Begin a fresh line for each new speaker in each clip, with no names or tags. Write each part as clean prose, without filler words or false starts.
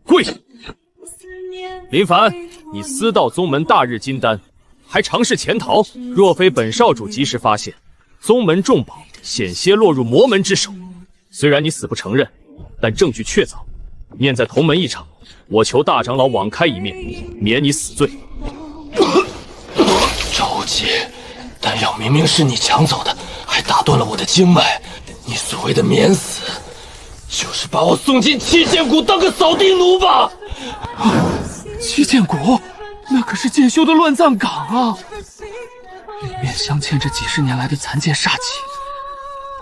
跪下！林凡，你私盗宗门大日金丹，还尝试潜逃，若非本少主及时发现，宗门重宝险些落入魔门之手。虽然你死不承认，但证据确凿，念在同门一场，我求大长老网开一面，免你死罪。
赵无极，丹药明明是你抢走的，还打断了我的经脉。你所谓的免死，就是把我送进七剑谷当个扫地奴吧？
七剑谷，那可是剑修的乱葬岗啊！里面镶嵌着几十年来的残剑煞气，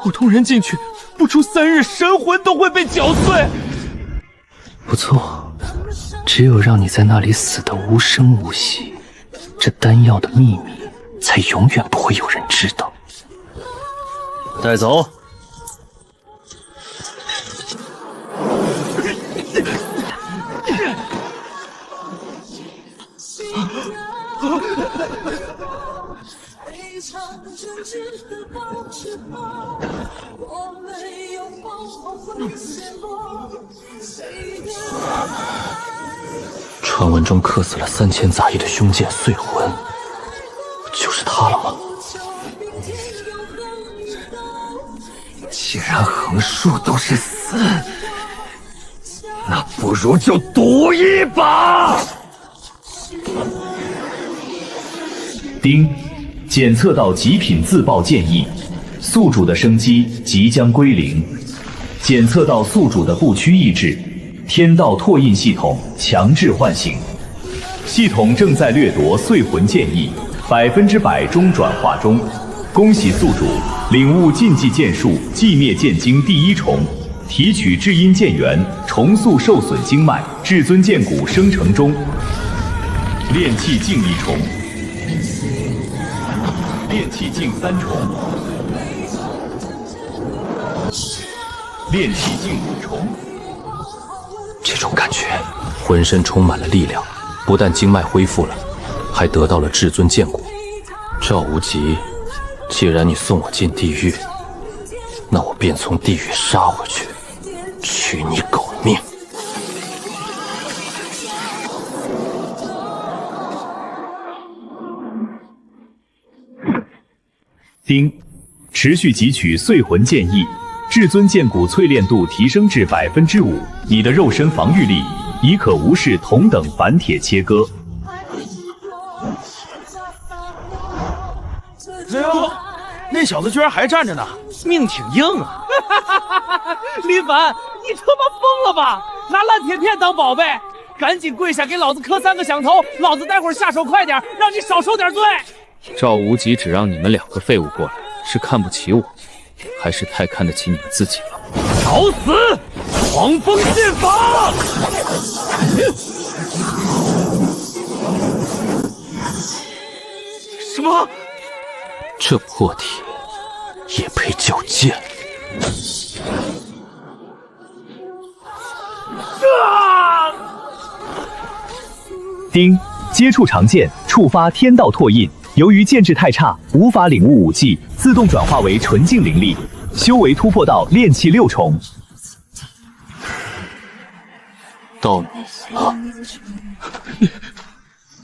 普通人进去不出3日，神魂都会被搅碎。
不错，只有让你在那里死得无声无息，这丹药的秘密才永远不会有人知道。
带走。
传闻中刻死了3000杂役的凶剑碎魂，就是他了吗？
既然横竖都是死，那不如就赌一把。
丁，检测到极品自爆剑意，宿主的生机即将归零。检测到宿主的不屈意志，天道拓印系统强制唤醒。系统正在掠夺碎魂剑意，100%中转化中。恭喜宿主领悟禁忌剑术寂灭剑经第1重，提取至阴剑元，重塑受损经脉，至尊剑骨生成中。炼气境1重。炼气境3重，炼气境5重。
这种感觉，浑身充满了力量，不但经脉恢复了，还得到了至尊剑骨。赵无极，既然你送我进地狱，那我便从地狱杀回去，取你狗命！
丁，持续汲取碎魂剑意，至尊剑骨淬炼度提升至5%，你的肉身防御力已可无视同等凡铁切割。
哎呦，那小子居然还站着呢，命挺硬啊！
林凡，你他妈疯了吧？拿烂铁片当宝贝？赶紧跪下给老子磕3个响头，老子待会儿下手快点，让你少受点罪。
赵无极只让你们2个废物过来，是看不起我，还是太看得起你们自己了？
找死！狂风剑法！什么？
这破铁也配叫剑？
丁，接触长剑，触发天道拓印。由于剑质太差，无法领悟武技，自动转化为纯净灵力，修为突破到炼气6重。
到你了，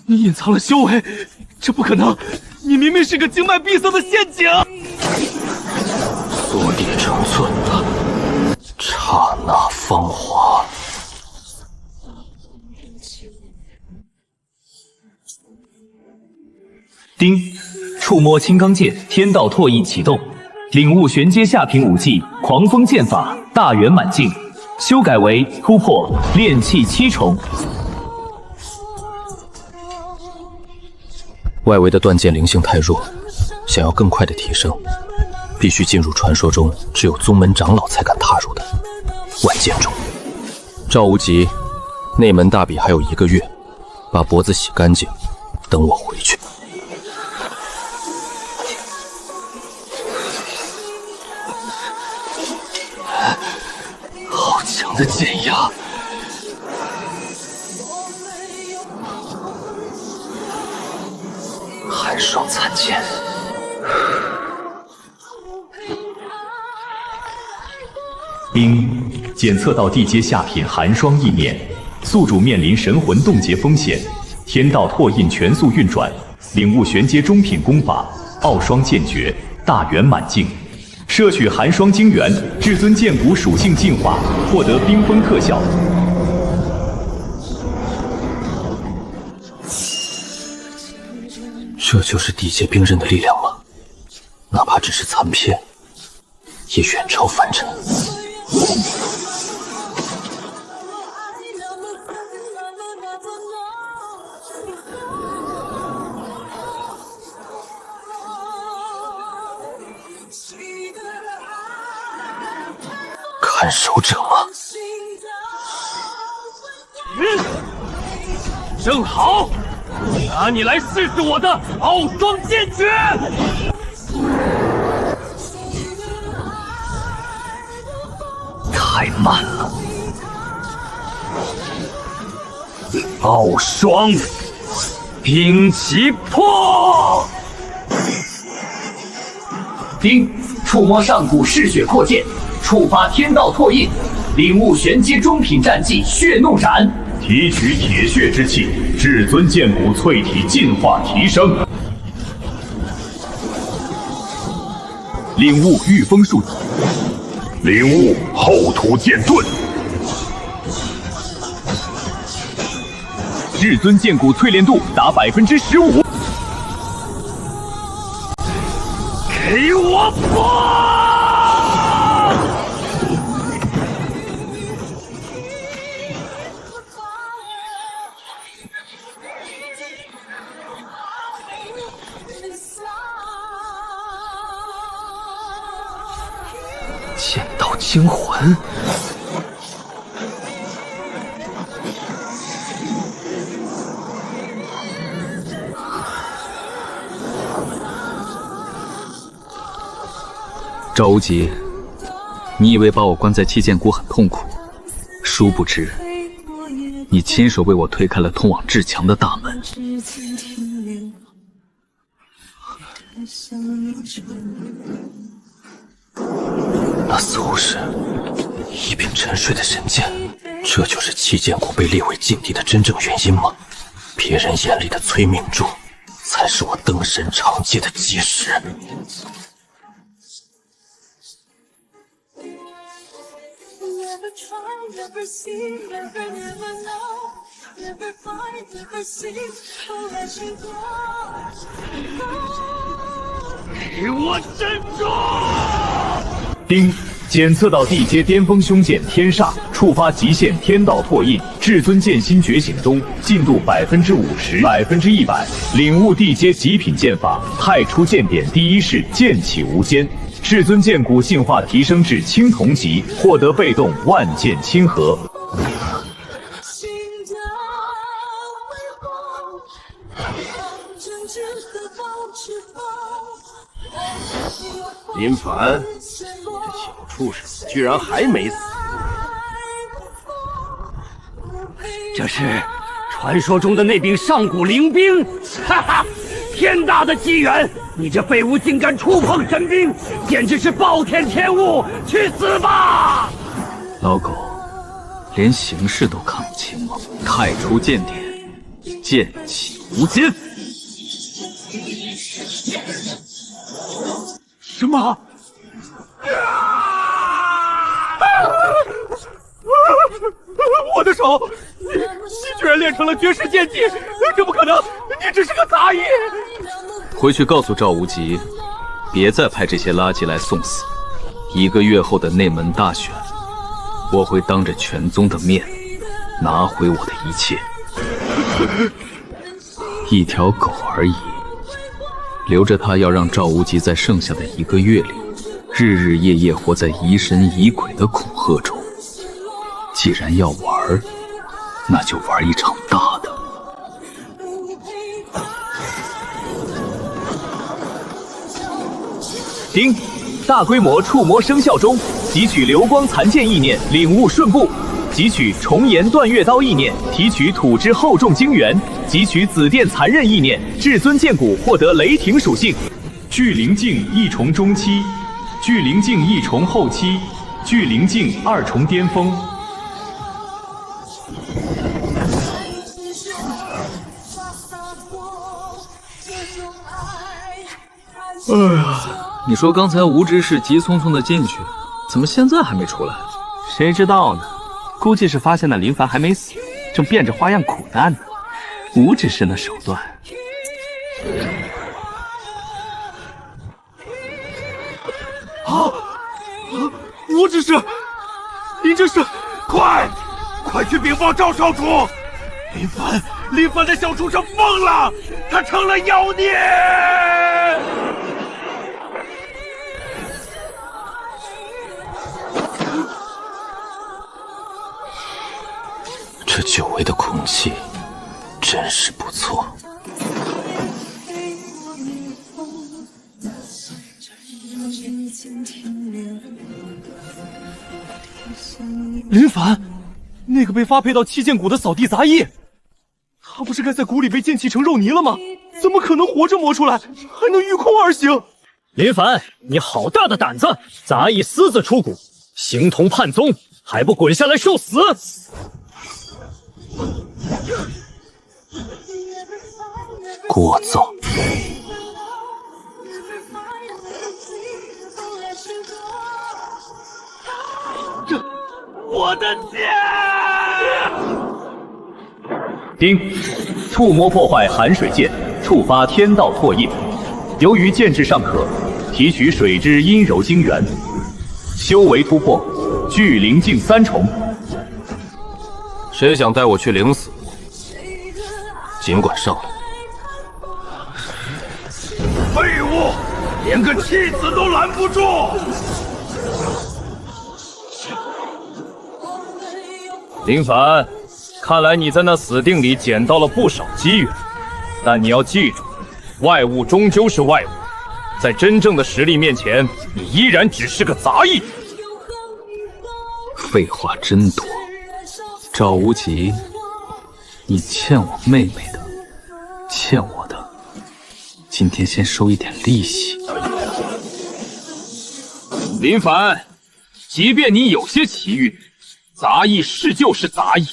你隐藏了修为，这不可能！你明明是个经脉闭塞的陷阱。
缩地成寸的刹那芳华。
丁，触摸青钢剑，天道拓印启动，领悟玄阶下品武技狂风剑法大圆满镜，修改为突破炼气7重。
外围的断剑灵性太弱，想要更快的提升，必须进入传说中只有宗门长老才敢踏入的万剑中。赵无极，内门大比还有1个月，把脖子洗干净，等我回去。
好强的剑压！寒霜残剑。
丁，检测到地阶下品寒霜意念，宿主面临神魂冻结风险，天道拓印全速运转，领悟玄阶中品功法傲霜剑诀、大圆满境，摄取寒霜晶元，至尊剑骨属性进化，获得冰封特效。
这就是地阶冰刃的力量吗？哪怕只是残片，也远超凡尘。看守者吗？
正好，拿你来试试我的傲霜剑诀。
太慢了。
傲霜，兵其破。
丁，触摸上古嗜血扩剑，触发天道拓印，领悟玄阶中品战技血怒斩，
提取铁血之气，至尊剑骨淬体进化提升，领悟御风术，领悟后土剑盾，至尊剑骨淬炼度达15%。
给我破！
剑道惊魂。
赵无极，你以为把我关在七剑谷很痛苦，殊不知，你亲手为我推开了通往至强的大门。
那似乎是一柄沉睡的神剑，这就是七剑谷被列为禁地的真正原因吗？别人眼里的催命柱，才是我登神长阶的基石。
给我镇住！
丁，检测到地阶巅峰凶剑天煞，触发极限天道拓印，至尊剑心觉醒中，进度50%、100%，领悟地阶极品剑法太初剑典第一式剑起无间，至尊剑骨进化提升至青铜级，获得被动万剑亲和。
林凡，这小畜生居然还没死！
这是传说中的那柄上古灵兵，哈哈！天大的机缘，你这废物竟敢触碰神兵，简直是暴殄天物！去死吧！
老狗，连形势都看不清吗？太初剑典，剑起无间。
什么？我的手，你居然练成了绝世剑技，这不可能！你只是个杂役。
回去告诉赵无极，别再派这些垃圾来送死。1个月后的内门大选，我会当着全宗的面拿回我的一切。一条狗而已，留着它要让赵无极在剩下的1个月里，日日夜夜活在疑神疑鬼的恐吓中。既然要玩，那就玩一场大的。
丁，大规模触摸生效中，汲取流光残剑意念，领悟顺步；汲取重岩断月刀意念，提取土之厚重晶元；汲取紫电残刃意念，至尊剑骨获得雷霆属性。聚灵境1重中期，聚灵境1重后期，聚灵境2重巅峰。
哎呀，你说刚才吴执事急匆匆的进去，怎么现在还没出来？
谁知道呢？估计是发现那林凡还没死，正变着花样苦难呢。吴执事那手段。
吴执事，您这是
快去禀报赵少主！林凡的小畜生疯了，他成了妖孽！
这久违的空气真是不错。
林凡，那个被发配到七剑谷的扫地杂役，他不是该在谷里被剑气成肉泥了吗？怎么可能活着磨出来，还能御空而行？
林凡，你好大的胆子！杂役私自出谷，形同叛宗，还不滚下来受死！
聒噪！
我的剑！
丁，触摸破坏寒水剑，触发天道拓印。由于剑质尚可，提取水之阴柔精元，修为突破，聚灵境3重。
谁想带我去领死，尽管上来。
废物，连个弃子都拦不住！
林凡，看来你在那死定里捡到了不少机缘，但你要记住，外物终究是外物，在真正的实力面前，你依然只是个杂役。
废话真多，赵无极，你欠我妹妹的，欠我的，今天先收一点利息。
林凡，即便你有些奇遇，杂役是就是杂役，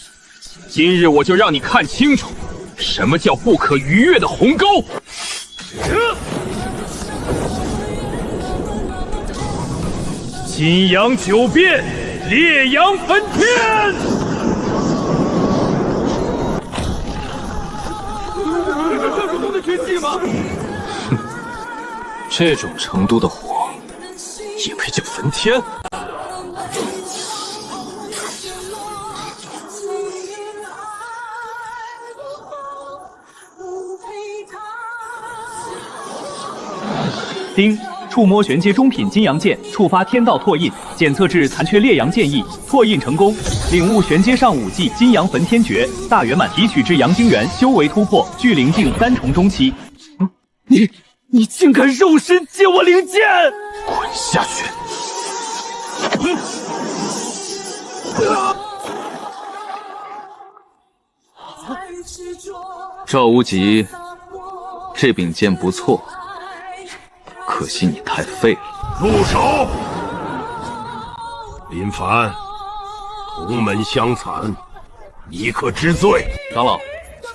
今日我就让你看清楚，什么叫不可逾越的鸿沟。金阳九变，烈阳焚天！
这是我的绝技吗？
哼，这种程度的火，也配叫焚天？
丁，触摸玄阶中品金阳剑，触发天道拓印，检测至残缺烈阳剑意，拓印成功，领悟玄阶上5技金阳焚天诀，大圆满，提取至阳精元，修为突破，聚灵境3重中期。
你竟敢肉身借我灵剑！
滚下去！
赵无极，这柄剑不错，可惜你太废了。
住手！林凡，同门相残，你可知罪？
长老，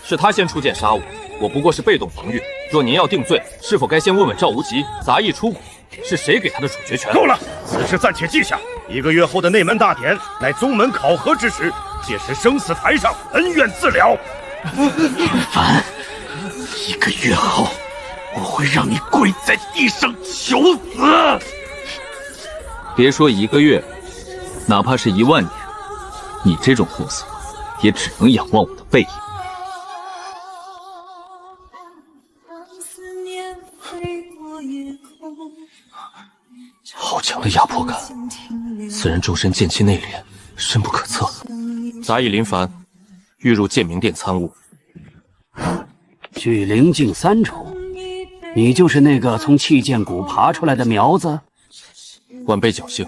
是他先出剑杀我，我不过是被动防御。若您要定罪，是否该先问问赵无极杂役出谷是谁给他的主角权？
够了，此事暂且记下。1个月后的内门大典乃宗门考核之时，届时生死台上恩怨自了。
林凡，1个月后，我会让你跪在地上求死！别说1个月，哪怕是1万年，你这种货色，也只能仰望我的背影。
好强的压迫感，此人终身剑气内敛，深不可测。杂役林凡，欲入剑明殿参悟。
聚灵境3重，你就是那个从气剑谷爬出来的苗子？
晚辈侥幸。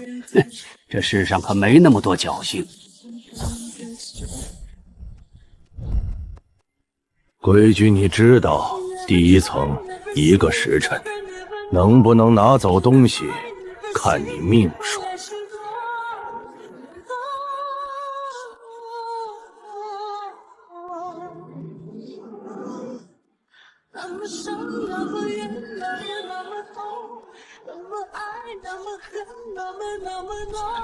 这世上可没那么多侥幸。
规矩你知道，第1层1个时辰，能不能拿走东西，看你命数。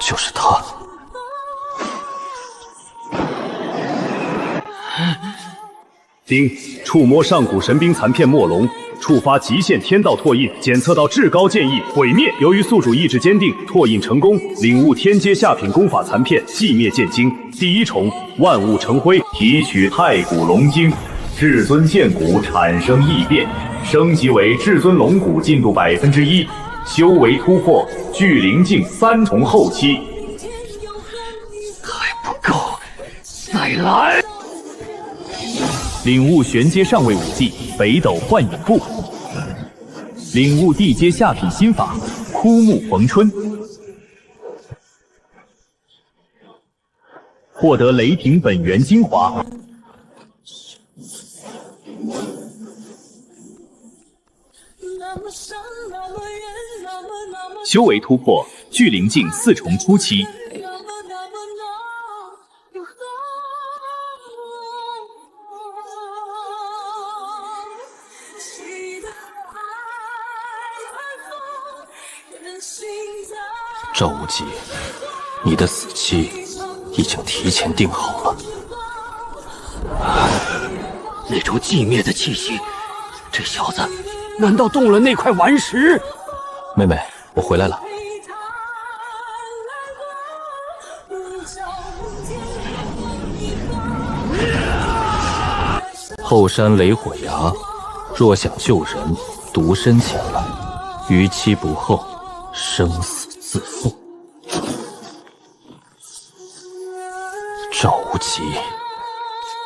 就是他。
丁，触摸上古神兵残片墨龙，触发极限天道拓印，检测到至高剑意毁灭。由于宿主意志坚定，拓印成功，领悟天阶下品功法残片寂灭剑经。第一重万物成灰，提取太古龙经，至尊剑骨产生异变，升级为至尊龙骨进度1%，修为突破巨灵境3重后期。
还不够，再来！
领悟玄阶上位武技北斗幻影步，领悟地阶下品心法枯木逢春，获得雷霆本源精华。修为突破巨灵境4重初期。
赵无极，你的死期已经提前定好了。
那种寂灭的气息，这小子难道动了那块顽石？
妹妹，我回来了。后山雷火崖，若想救人，独身前来，逾期不候，生死自负。赵无极，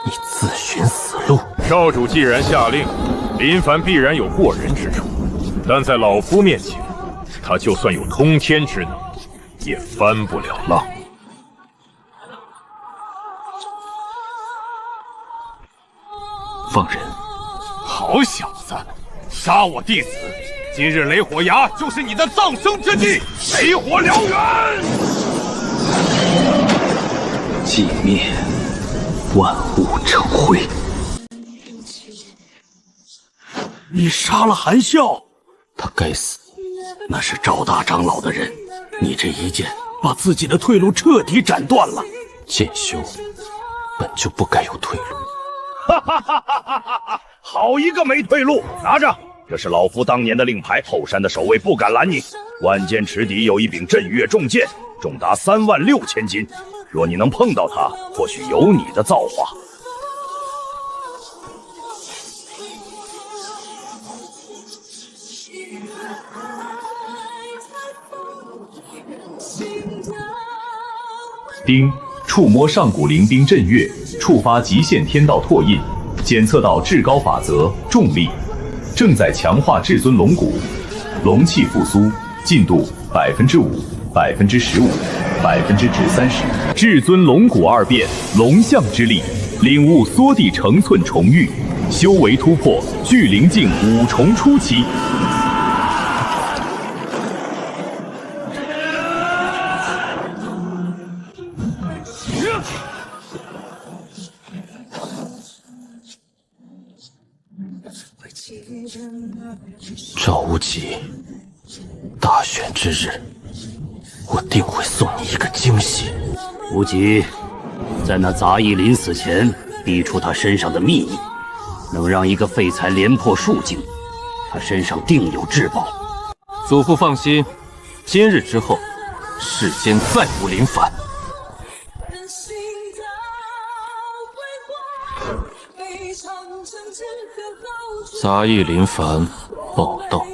你自寻死路。
少主既然下令，林凡必然有过人之处，但在老夫面前，他就算有通天之能，也翻不了浪。
放人！
好小子，杀我弟子！今日雷火崖就是你的葬生之地，雷火燎原！
寂灭，万物成灰。
你杀了韩啸，
他该死。
那是赵大长老的人，你这一剑把自己的退路彻底斩断了。
剑修本就不该有退路。
哈哈哈哈哈哈！好一个没退路！拿着，这是老夫当年的令牌。后山的守卫不敢拦你。万剑池底有一柄镇月重剑，重达36000斤。若你能碰到它，或许有你的造化。
丁，触摸上古灵兵镇月，触发极限天道拓印，检测到至高法则重力，正在强化至尊龙骨，龙气复苏，进度5%、15%、30%。至尊龙骨2变，龙象之力，领悟缩地成寸重玉，修为突破巨灵境5重初期。
赵无极，大选之日，我定会送你一个惊喜。
无极，在那杂役临死前逼出他身上的秘密，能让一个废材连破数境，他身上定有至宝。
祖父放心，今日之后，世间再无林凡。杂役林凡报道。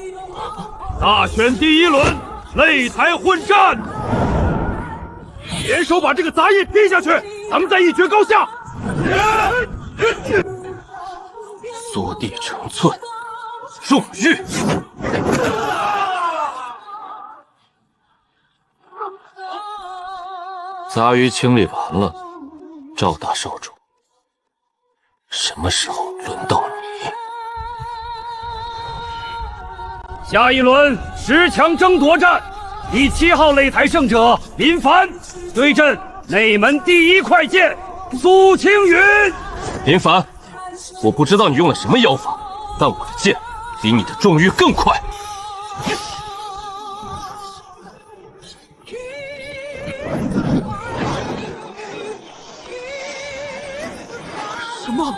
大选第一轮，擂台混战，联手把这个杂役逼下去，咱们再一决高下。
缩地成寸，重玉。杂鱼清理完了，赵大少主，什么时候轮到你？
下一轮10强争夺战，第7号擂台胜者林凡对阵内门第一快剑苏青云。
林凡，我不知道你用了什么妖法，
但我的剑比你的撞玉更快。
什么？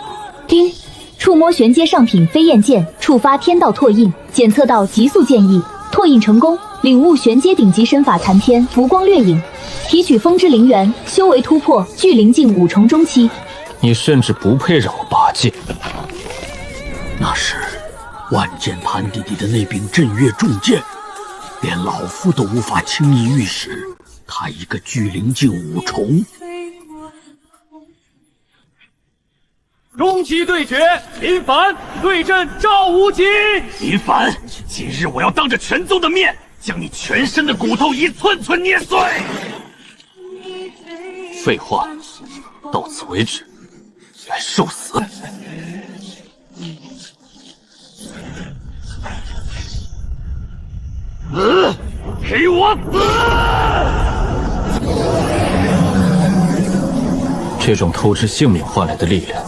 叮！触摸玄阶上品飞燕剑，触发天道拓印，检测到极速剑意，拓印成功。领悟玄阶顶级身法残篇，浮光掠影。提取风之灵元，修为突破，距灵境5重中期。
你甚至不配让我拔剑。
那是万剑盘底的那柄镇月重剑，连老夫都无法轻易御使，他一个距灵境5重。
终极对决，林凡对阵赵无极。
林凡，今日我要当着全宗的面，将你全身的骨头一寸寸捏碎。
废话，到此为止，该受死。
给我死！
这种透支性命换来的力量，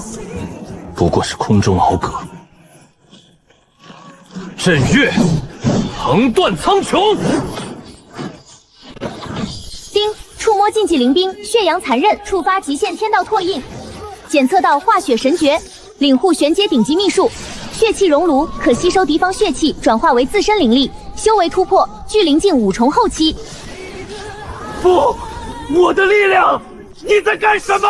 不过是空中敖戈。震月，横断苍穹。
叮！触摸禁忌灵兵血阳残刃，触发极限天道拓印，检测到化血神诀，领悟玄阶顶级秘术。血气熔炉可吸收敌方血气，转化为自身灵力，修为突破，距灵境5重后期。
不，我的力量！你在干什么？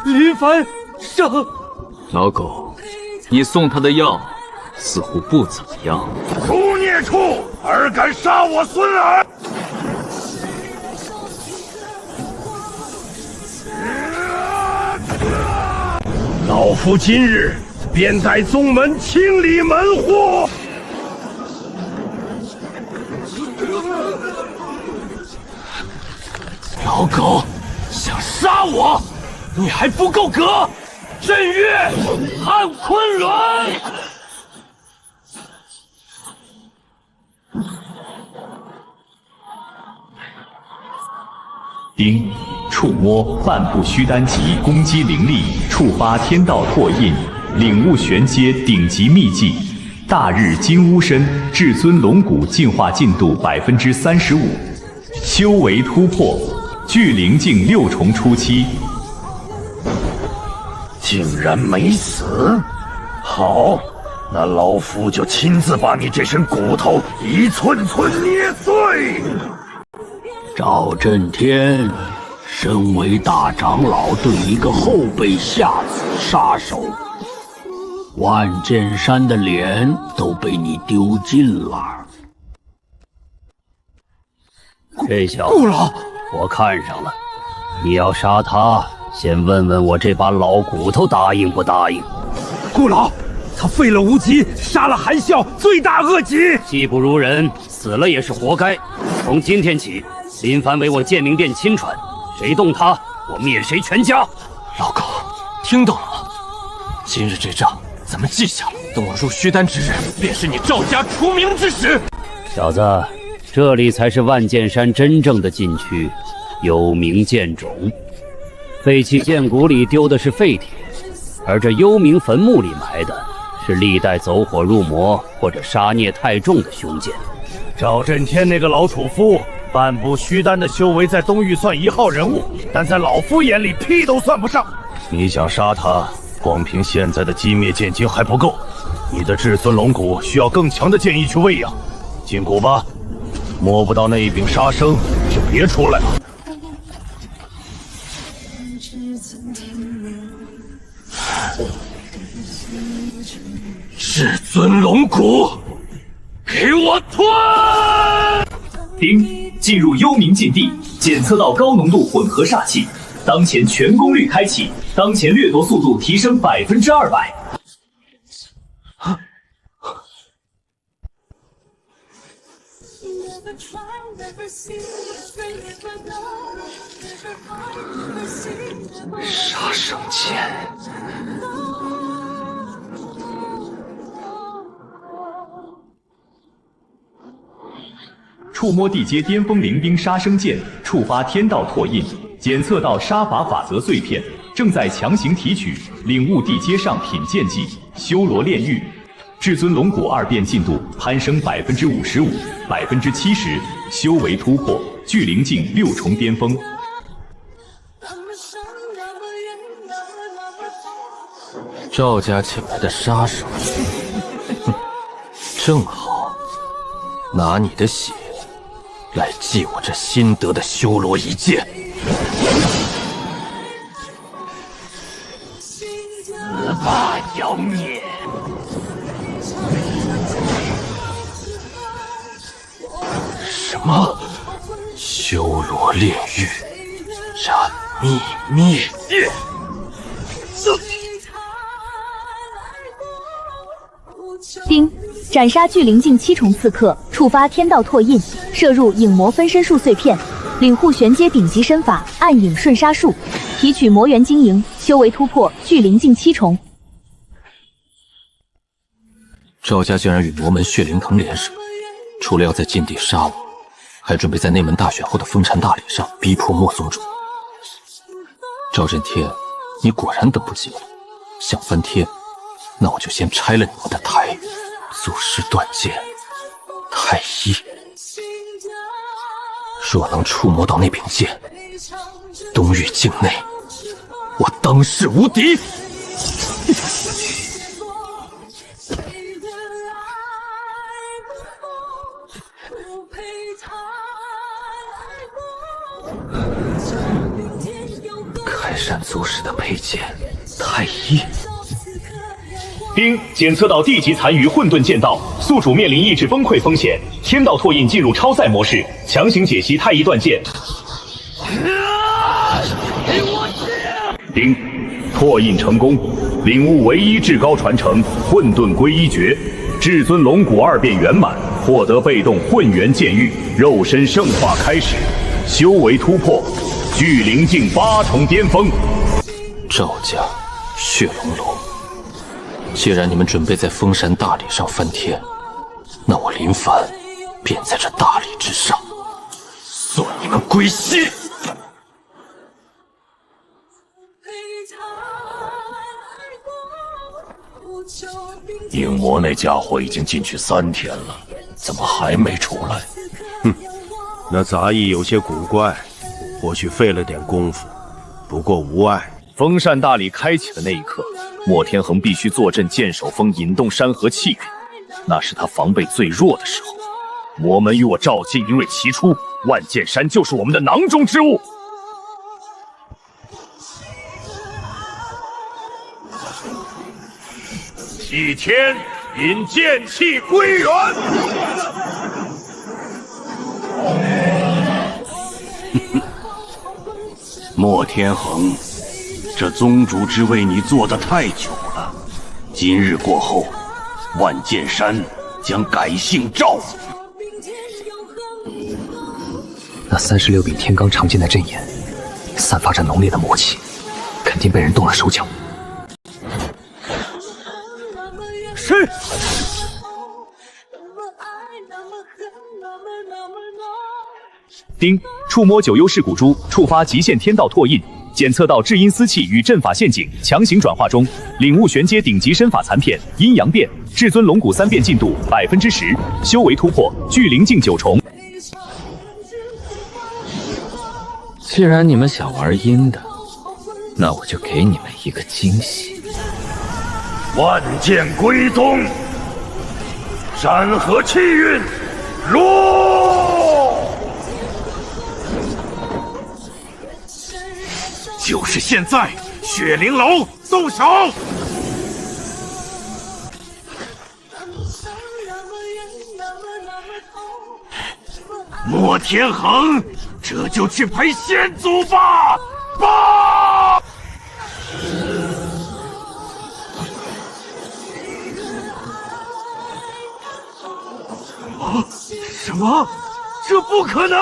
林凡上。
老狗，你送他的药似乎不怎么样。
畜孽畜，尔敢杀我孙儿！老夫今日便带宗门清理门户。
老狗，想杀我，你还不够格！震月，撼昆仑。
丁，触摸半步虚丹级攻击灵力，触发天道拓印，领悟玄阶顶级秘技。大日金乌身至尊龙骨进化进度35%，修为突破，距灵境6重初期。
竟然没死！好，那老夫就亲自把你这身骨头一寸寸捏碎。
赵震天，身为大长老，对一个后辈下此杀手，万剑山的脸都被你丢尽了。
这小子，我看上了。你要杀他，先问问我这把老骨头答应不答应？
顾老，他废了无极，杀了韩啸，罪大恶极，
技不如人，死了也是活该。从今天起，林凡为我剑明殿亲传，谁动他，我灭谁全家。
老狗，听懂了吗？今日这账咱们记下了。等我入虚丹之日，便是你赵家除名之时。
小子，这里才是万剑山真正的禁区，幽冥剑种。废弃剑谷里丢的是废铁，而这幽冥坟墓里埋的是历代走火入魔或者杀孽太重的凶剑。
赵震天那个老楚夫，半步虚丹的修为在东域算1号人物，但在老夫眼里屁都算不上。
你想杀他，光凭现在的击灭剑经还不够，你的至尊龙骨需要更强的剑意去喂养。进谷吧，摸不到那一柄杀生就别出来了。
至尊龙骨，给我吞！
丁，进入幽冥禁地，检测到高浓度混合煞气，当前全功率开启，当前掠夺速度提升200%。
杀生剑。
触摸地阶巅峰灵兵杀生剑，触发天道拓印，检测到杀法法则碎片，正在强行提取，领悟地阶上品剑技，修罗炼狱。至尊龙骨2变进度攀升55%、70%，修为突破，巨灵境6重巅峰。
赵家请来的杀手，正好拿你的血来祭我这新得的修罗一剑。
死吧，妖孽！
什么？修罗炼狱，这秘密？
丁，斩杀巨灵境7重刺客，触发天道拓印，摄入影魔分身术碎片，领悟玄阶顶级身法暗影瞬杀术，提取魔元晶莹，修为突破巨灵境7重。
赵家竟然与魔门血灵藤联手，除了要在禁地杀我，还准备在内门大选后的封禅大礼上逼迫莫宗主。赵震天，你果然等不及了，想翻天，那我就先拆了你们的台。祖师断剑，太一，若能触摸到那柄剑，东域境内，我当世无敌。开山祖师的佩剑，太一。
丁，检测到地级残余混沌剑道，宿主面临意志崩溃风险，天道拓印进入超赛模式，强行解析太一断剑。丁，拓印成功，领悟唯一至高传承混沌归一诀，至尊龙骨2变圆满，获得被动混元剑域，肉身圣化开始，修为突破，巨灵境8重巅峰。
赵家，血龙楼。既然你们准备在封禅大礼上翻天，那我林凡便在这大礼之上送你们归西。
影魔那家伙已经进去3天了，怎么还没出来？
哼，那杂役有些古怪，或许费了点功夫，不过无碍。
封禅大礼开启的那一刻，莫天恒必须坐镇剑手峰，引动山河气运，那是他防备最弱的时候。魔门与我赵家一锐齐出，万剑山就是我们的囊中之物。
祭天，引剑气归元。
莫天恒，这宗主之位你做得太久了，今日过后，万剑山将改姓赵。
那36柄天罡长剑的阵眼，散发着浓烈的魔气，肯定被人动了手脚。
是。
丁，触摸9幽噬骨珠，触发极限天道拓印，检测到至阴司气与阵法陷阱，强行转化中，领悟玄阶顶级身法残片阴阳变，至尊龙骨3变进度10%，修为突破，巨灵境9重。
既然你们想玩阴的，那我就给你们一个惊喜。
万剑归宗，山河气运落。
就是现在，血灵楼动手！莫天恒，这就去陪先祖吧！吧！
什么？这不可能！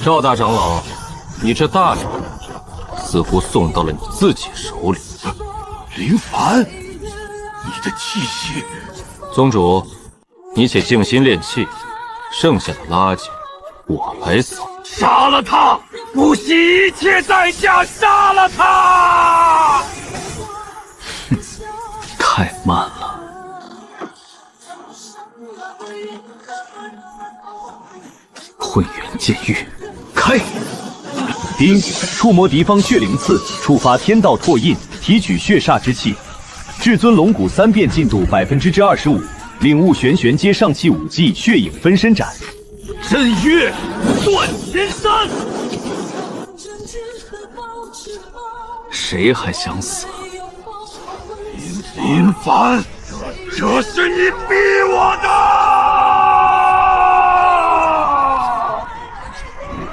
赵大长老，你这大礼似乎送到了你自己手里。
林凡，你的气息……
宗主，你且静心练气，剩下的垃圾我来扫。
杀了他！不惜一切代价杀了他！
哼，太慢了。混元剑域，开！
丁，触摸敌方血灵刺，触发天道拓印，提取血煞之气。至尊龙骨3变进度25%，领悟玄玄阶上期武技血影分身斩。
震月断天山。
谁还想死？
林凡，这是你逼我的！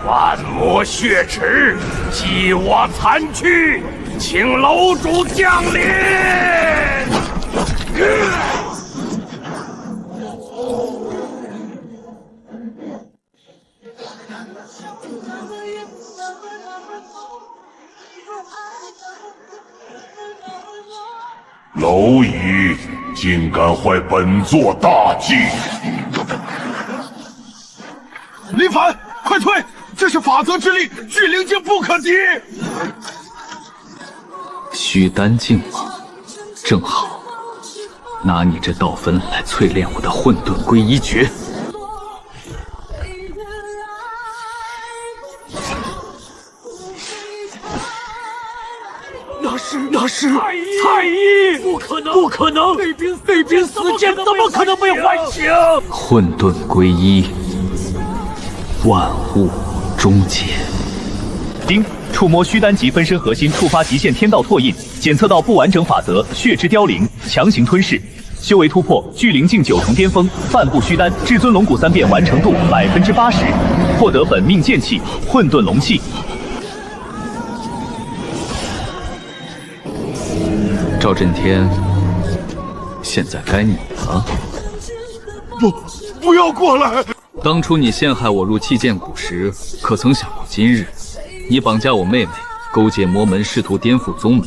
万魔血池，继我残躯，请楼主降临。
蝼蚁竟敢坏本座大计！
林凡，快退！这是法则之力，巨灵境不可敌。
虚丹境吗？正好，拿你这道分来淬炼我的混沌归一诀。
那是太医，不可能，不可能！那柄死剑怎么可能被唤醒？
混沌归一，万物终结。
丁，触摸虚丹级分身核心，触发极限天道拓印，检测到不完整法则，血之凋零，强行吞噬。修为突破，巨灵境9重巅峰，半步虚丹，至尊龙骨3变完成度80%，获得本命剑气混沌龙气。
赵震天，现在该你了。
不要过来！
当初你陷害我入气剑谷时，可曾想过今日你绑架我妹妹，勾结魔门，试图颠覆宗门？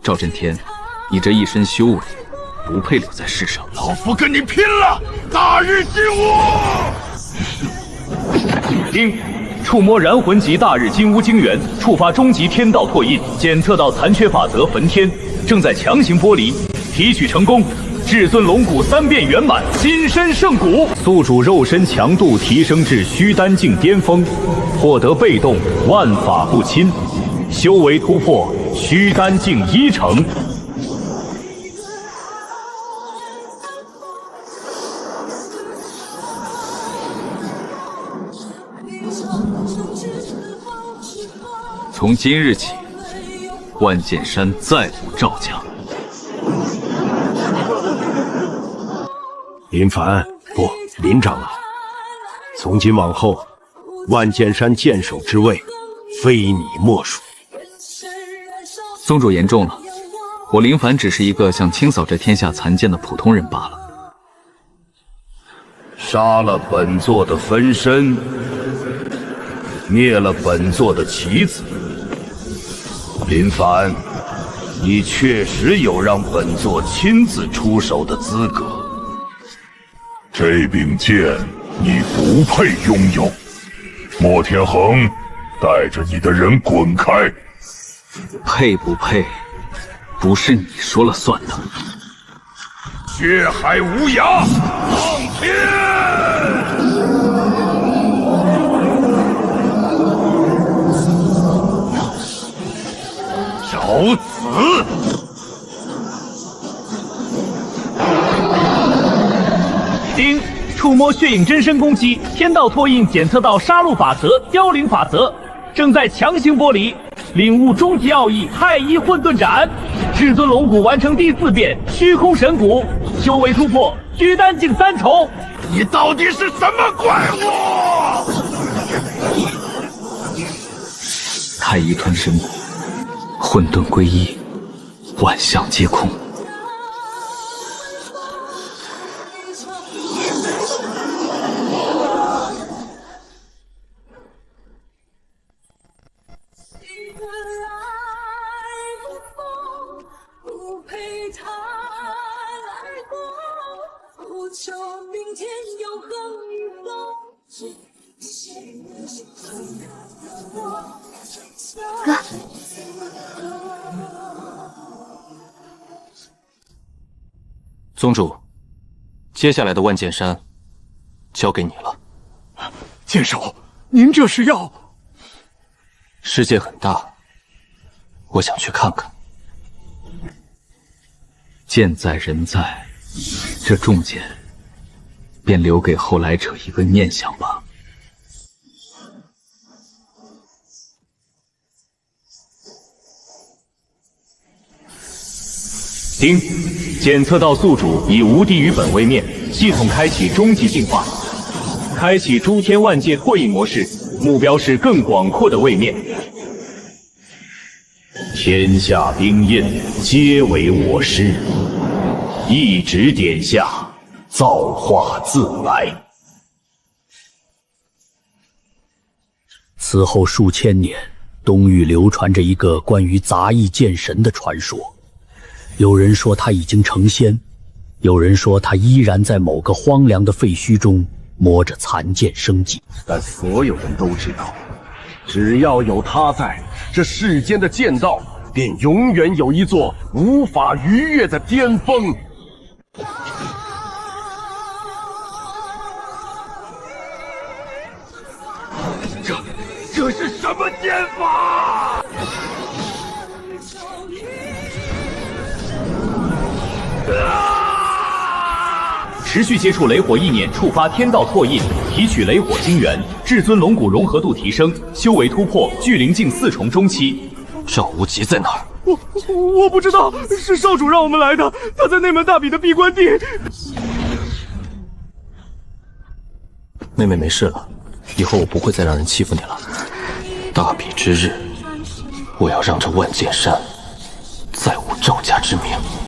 赵震天，你这一身修为，不配留在世上。
老夫跟你拼了！大日金乌！
丁，触摸燃魂级大日金乌精元，触发终极天道拓印，检测到残缺法则焚天，正在强行剥离，提取成功。至尊龙骨3变圆满，金身圣骨，宿主肉身强度提升至虚丹境巅峰，获得被动万法不侵，修为突破虚丹境1成。
从今日起，万剑山再无赵家。
林凡，不，林长老，从今往后，万剑山剑首之位，非你莫属。
宗主言重了，我林凡只是一个想清扫这天下残剑的普通人罢了。
杀了本座的分身，灭了本座的棋子。林凡，你确实有让本座亲自出手的资格。
这柄剑你不配拥有。莫天恒，带着你的人滚开！
配不配，不是你说了算的。
血海无涯，苍天！找死！
丁，触摸血影真身攻击，天道拓印检测到杀戮法则、凋零法则，正在强行剥离，领悟终极奥义太一混沌斩。至尊龙骨完成第4变虚空神骨，修为突破虚丹境3重。
你到底是什么怪物？
太一吞神骨，混沌归一，万象皆空。
哥，
宗主，接下来的万剑山交给你了。
剑手，您这是要……
世界很大，我想去看看。
剑在人在，这重剑便留给后来者一个念想吧。
丁，检测到宿主已无敌于本位面，系统开启终极进化，开启诸天万界拓印模式，目标是更广阔的位面。
天下兵刃皆为我师，一指点下，造化自来。
此后数千年，东域流传着一个关于杂役剑神的传说。有人说他已经成仙，有人说他依然在某个荒凉的废墟中摸着残剑生计。
但所有人都知道，只要有他在，这世间的剑道便永远有一座无法逾越的巅峰。这是什么剑法？
持续接触雷火意念，触发天道拓印，提取雷火精元，至尊龙骨融合度提升，修为突破，巨灵境4重中期。
赵无极在哪儿？
我不知道，是少主让我们来的，他在内门大比的闭关地。
妹妹没事了，以后我不会再让人欺负你了。大比之日，我要让这万剑山再无赵家之名。